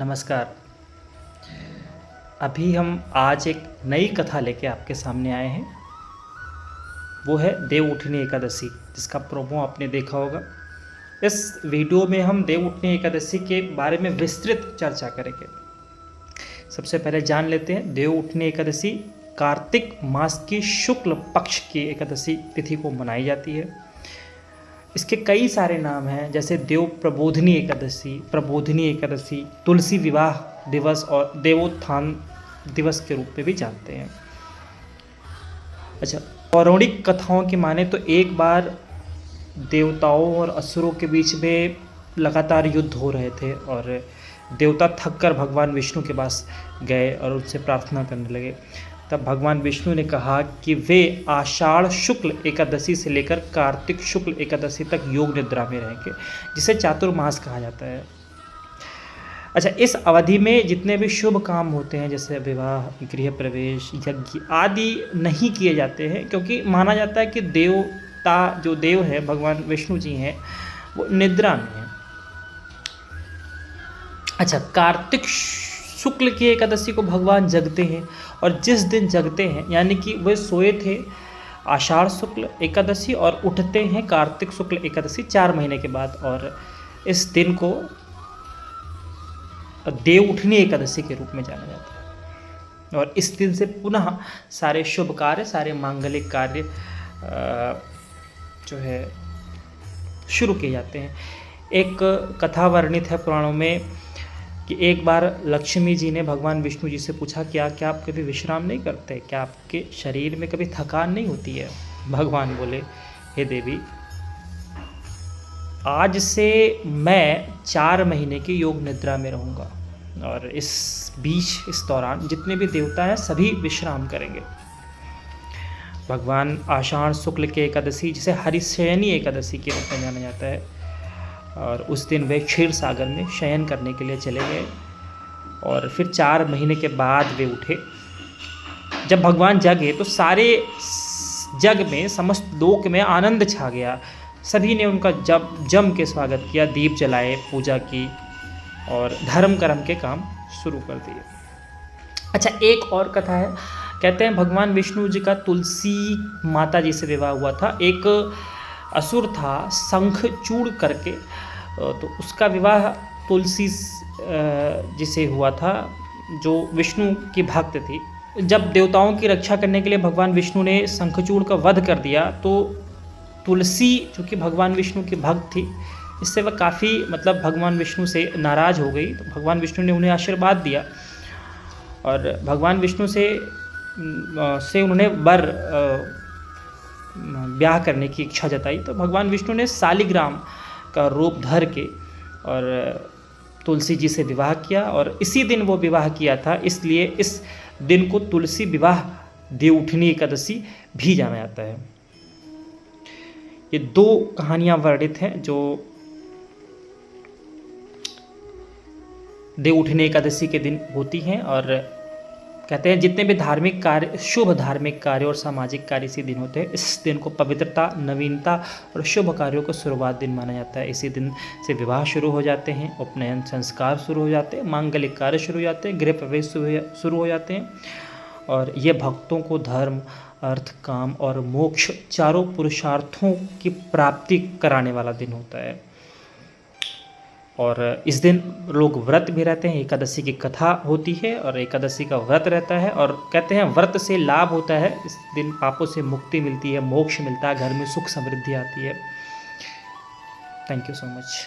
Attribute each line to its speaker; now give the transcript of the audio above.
Speaker 1: नमस्कार। अभी हम आज एक नई कथा लेके आपके सामने आए हैं। वो है देवउठनी एकादशी, जिसका प्रोमो आपने देखा होगा। इस वीडियो में हम देवउठनी एकादशी के बारे में विस्तृत चर्चा करेंगे। सबसे पहले जान लेते हैं, देवउठनी एकादशी कार्तिक मास की शुक्ल पक्ष की एकादशी तिथि को मनाई जाती है। इसके कई सारे नाम हैं, जैसे देव प्रबोधिनी एकादशी, तुलसी विवाह दिवस और देवोत्थान दिवस के रूप में भी जानते हैं। अच्छा, पौराणिक कथाओं की माने तो एक बार देवताओं और असुरों के बीच में लगातार युद्ध हो रहे थे और देवता थक कर भगवान विष्णु के पास गए और उनसे प्रार्थना करने लगे। तब भगवान विष्णु ने कहा कि वे आषाढ़ शुक्ल एकादशी से लेकर कार्तिक शुक्ल एकादशी तक योग निद्रा में रहेंगे, जिसे चातुर्मास कहा जाता है। अच्छा, इस अवधि में जितने भी शुभ काम होते हैं, जैसे विवाह, गृह प्रवेश, यज्ञ आदि नहीं किए जाते हैं, क्योंकि माना जाता है कि देवता जो देव है भगवान विष्णु जी हैं, वो निद्रा में हैं। अच्छा, कार्तिक शुक्ल की एकादशी को भगवान जगते हैं, और जिस दिन जगते हैं यानी कि वे सोए थे आषाढ़ शुक्ल एकादशी और उठते हैं कार्तिक शुक्ल एकादशी 4 महीने के बाद, और इस दिन को देवउठनी एकादशी के रूप में जाना जाता है। और इस दिन से पुनः सारे शुभ कार्य, सारे मांगलिक कार्य जो है शुरू किए जाते हैं। एक कथा वर्णित है पुराणों में कि एक बार लक्ष्मी जी ने भगवान विष्णु जी से पूछा, क्या आप कभी विश्राम नहीं करते, क्या आपके शरीर में कभी थकान नहीं होती है? भगवान बोले, हे देवी, आज से मैं 4 महीने की योग निद्रा में रहूँगा, और इस दौरान जितने भी देवता हैं सभी विश्राम करेंगे। भगवान आषाढ़ शुक्ल के एकादशी, जिसे हरिशयनी एकादशी के रूप में जाना जाता है, और उस दिन वे क्षीर सागर में शयन करने के लिए चले गए, और फिर 4 महीने के बाद वे उठे। जब भगवान जागे तो सारे जग में, समस्त लोक में आनंद छा गया। सभी ने उनका जम के स्वागत किया, दीप जलाए, पूजा की और धर्म कर्म के काम शुरू कर दिए। अच्छा, एक और कथा है। कहते हैं भगवान विष्णु जी का तुलसी माता जी से विवाह हुआ था। एक असुर था शंखचूड़ करके, तो उसका विवाह तुलसी जी से हुआ था, जो विष्णु की भक्त थी। जब देवताओं की रक्षा करने के लिए भगवान विष्णु ने शंखचूड़ का वध कर दिया, तो तुलसी जो कि भगवान विष्णु की भक्त थी, इससे वह काफ़ी भगवान विष्णु से नाराज़ हो गई। तो भगवान विष्णु ने उन्हें आशीर्वाद दिया, और भगवान विष्णु से उन्होंने ब्याह करने की इच्छा जताई। तो भगवान विष्णु ने शालिग्राम का रूप धर के और तुलसी जी से विवाह किया, और इसी दिन वो विवाह किया था, इसलिए इस दिन को तुलसी विवाह देवउठनी एकादशी भी जाना जाता है। ये 2 कहानियाँ वर्णित हैं जो देवउठनी एकादशी के दिन होती हैं, और कहते हैं जितने भी धार्मिक कार्य, शुभ धार्मिक कार्य और सामाजिक कार्य इसी दिन होते हैं। इस दिन को पवित्रता, नवीनता और शुभ कार्यों का शुरुआत दिन माना जाता है। इसी दिन से विवाह शुरू हो जाते हैं, उपनयन संस्कार शुरू हो जाते हैं, मांगलिक कार्य शुरू हो जाते हैं, गृह प्रवेश शुरू हो जाते हैं, और ये भक्तों को धर्म, अर्थ, काम और मोक्ष चारों पुरुषार्थों की प्राप्ति कराने वाला दिन होता है। और इस दिन लोग व्रत भी रहते हैं। एकादशी की कथा होती है और एकादशी का व्रत रहता है, और कहते हैं व्रत से लाभ होता है। इस दिन पापों से मुक्ति मिलती है, मोक्ष मिलता है, घर में सुख समृद्धि आती है। Thank you so much.